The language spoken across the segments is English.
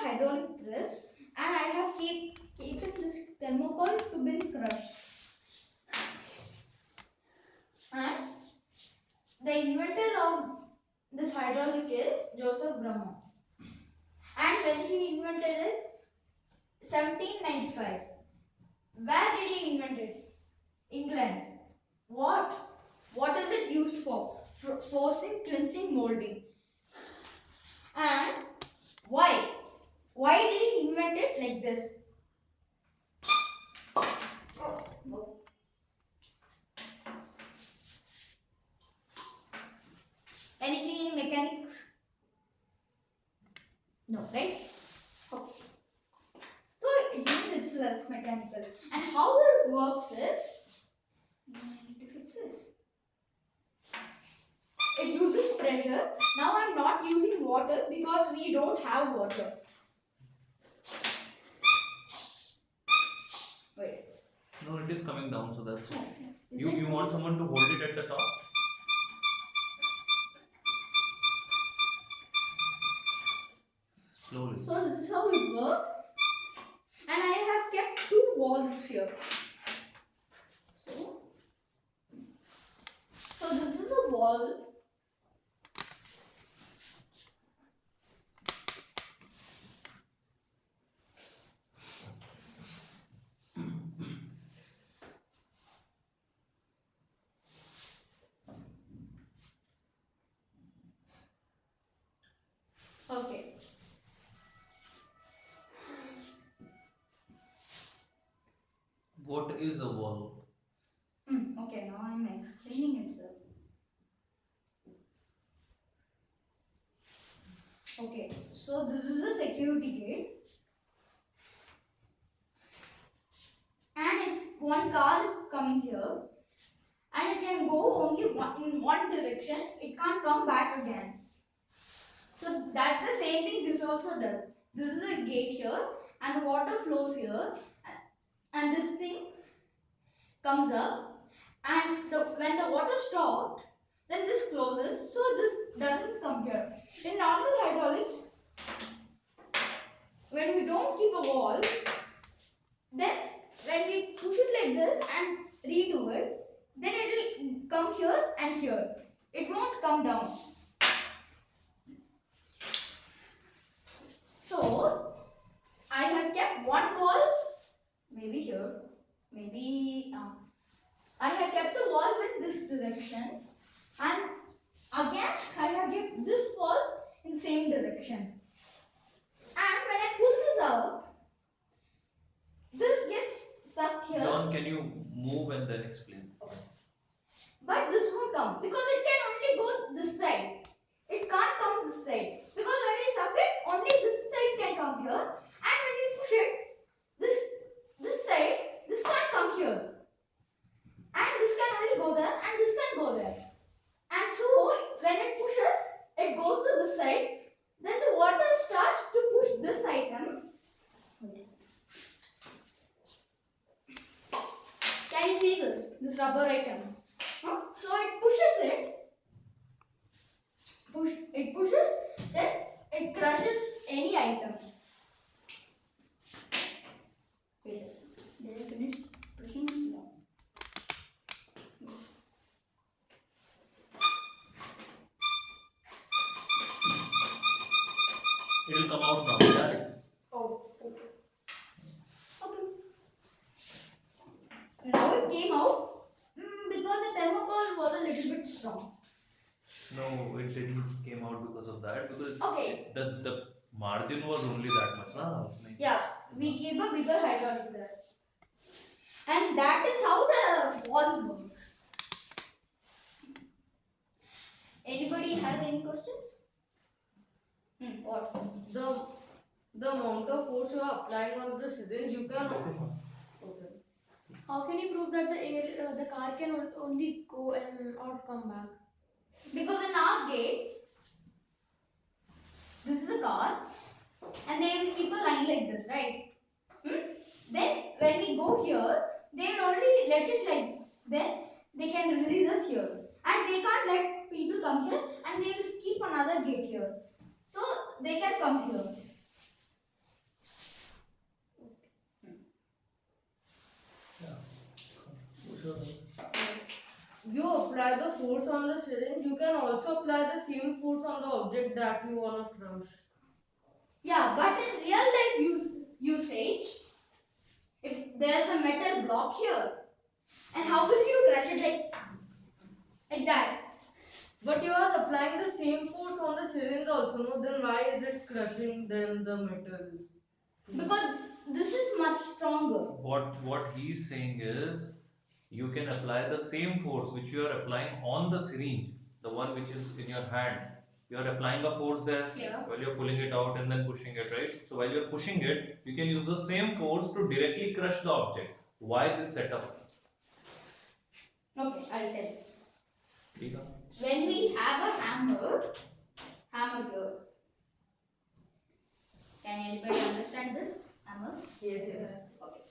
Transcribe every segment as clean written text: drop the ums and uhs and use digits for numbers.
hydraulic press and I have kept this thermocol to be crushed. And the inventor of this hydraulic is Joseph Bramah. And when he invented it, 1795. Where did he invent it? England. What? What is it used for? Forcing, clinching, molding. And why? Why did he invent it like this? Can you see any mechanics? No, right? So it means it's less mechanical. And how it works is, I need to fix this. It uses pressure. Now I am not using water because we don't have water. Wait. No, it is coming down, so that's all. You want someone to hold it at the top? Slowly. So this is how it works. And I have kept two walls here. So this is a wall. Okay. What is a wall? Okay, now I am explaining it, sir. Okay, so this is a security gate. And if one car is coming here, and it can go only in one direction, it can't come back again. So that's the same thing this also does. This is a gate here, and the water flows here, and this thing comes up, and when the water stopped, then this closes, so this doesn't come here. In normal hydraulics, when we don't keep a wall, then when we push it like this and redo it, then it will come here and here. It won't come down. So I have kept one wall, maybe here, maybe I have kept the wall with this direction, and again I have kept this wall in the same direction. And when I pull this up, this gets stuck here. John, can you move and then explain? But this won't come because it can only go this side. It can't come this side because when we suck it, only this side can come here, and when we push it, this side, this can't come here, and this can only go there, and this can go there. And so when it pushes, it goes to this side. Then the water starts to push this item. Can you see this rubber item? So it pushes it. It pushes, then it crushes any item. Wait, did I finish pushing? No. It will come out now. Yeah, it's Oh, okay. Now it came out because the thermocol was a little bit strong. no, it didn't came out because of that. Because Okay. the margin was only that much, na? Yeah, we keep a bigger hydraulic press. And that is how the wall works. Anybody has any questions? What? The amount of force you are applying on the syringe, you can. Okay. How can you prove that the car can only go and not come back? Because in our gate, this is a car, and they will keep a line like this, right? Then when we go here, they will only let it like then they can release us here, and they can't let people come here, and they will keep another gate here, so they can come here. on the syringe, you can also apply the same force on the object that you want to crush. Yeah, but in real life usage, if there's a metal block here, and how will you crush it like that? But you are applying the same force on the syringe also, no? Then why is it crushing then the metal? Because this is much stronger. What he's saying is, you can apply the same force which you are applying on the syringe, the one which is in your hand. You are applying a force there while you're pulling it out and then pushing it, right? So while you're pushing it, you can use the same force to directly crush the object. Why this setup? Okay, I'll tell you. ठीक है? When we have a hammer here. Can anybody understand this hammer? Yes. Okay.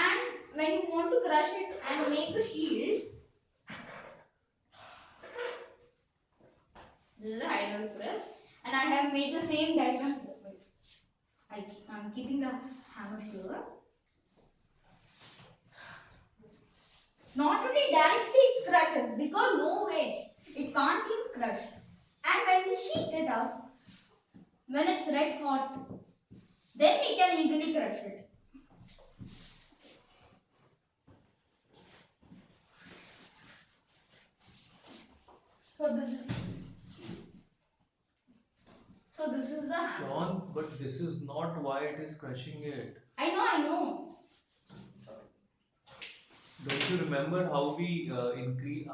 And when you want to crush it and make a shield, this is a hydraulic press, and I have made the same diagram. I'm keeping the hammer here. Not only directly it crushes, because no way, it can't even crush. And when we heat it up, when it's red hot, then we can easily crush it. So this is the hammer. John, but this is not why it is crushing it. I know. Don't you remember how we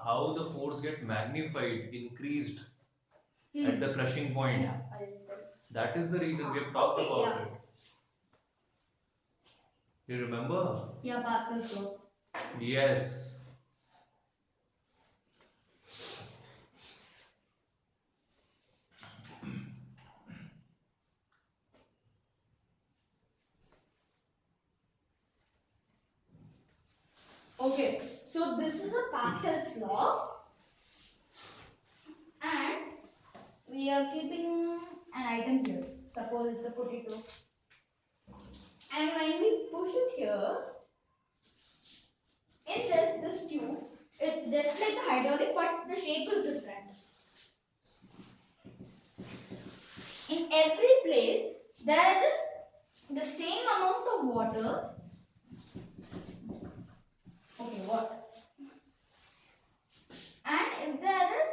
how the force get magnified, increased at the crushing point? Yeah, That is the reason we have talked Okay, about yeah. it. You remember? Yeah, Pascal's law. Yes. Okay, so this is a Pascal's law, and we are keeping an item here. Suppose it's a potato, and when we push it here, in this tube, it's just like the hydraulic, but the shape is different. In every place, there is the same amount of water. Okay, what? And if there is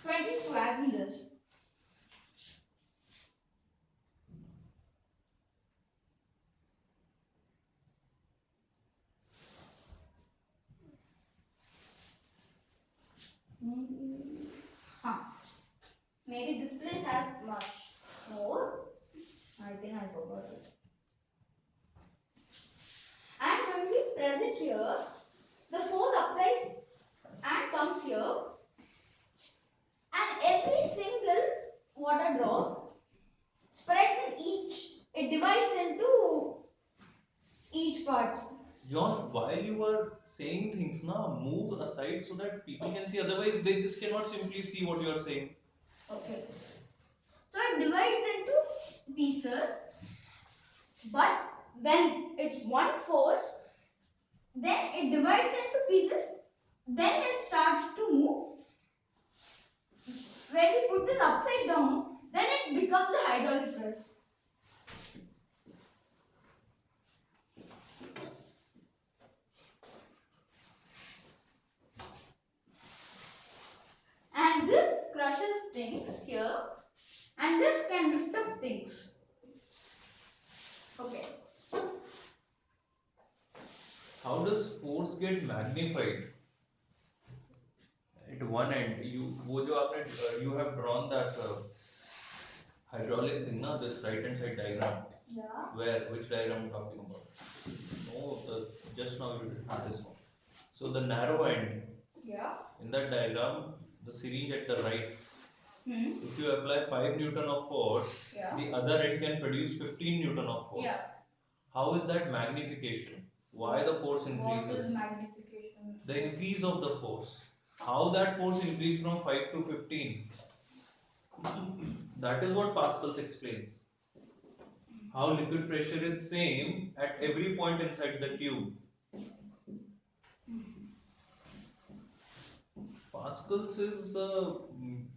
20 square meters, maybe this place has much more. I think I forgot it. And when we press it here, the force applies and comes here, and every single water drop spreads in it divides into each parts. John, while you were saying things, move aside so that people can see. Otherwise, they just cannot simply see what you are saying. Okay. So it divides into pieces, but when it's one force, then it divides into pieces, then it starts to move. When we put this upside down, then it becomes a hydraulic press. And this crushes things here, and this can lift up things. Okay. How does force get magnified? At one end, you have drawn that hydraulic thing, this right hand side diagram. Yeah. Which diagram are you talking about? No, just now you did this one. So the narrow end, Yeah. in that diagram, the syringe at the right, Hmm. if you apply 5 Newton of force, Yeah. the other end can produce 15 Newton of force. Yeah. How is that magnification? Why the force What is increases? magnification? The increase of the force. How that force increased from 5 to 15? That is what Pascal explains. how liquid pressure is same at every point inside the tube. Pascals is the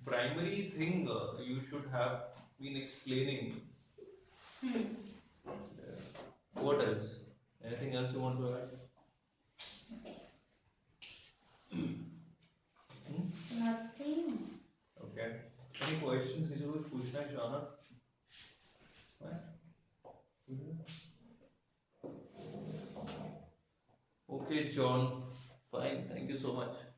primary thing you should have been explaining. What else? Anything else you want to add? Nothing. Okay. Any questions किसी को पूछना है शाना? Okay, John. Fine. Thank you so much.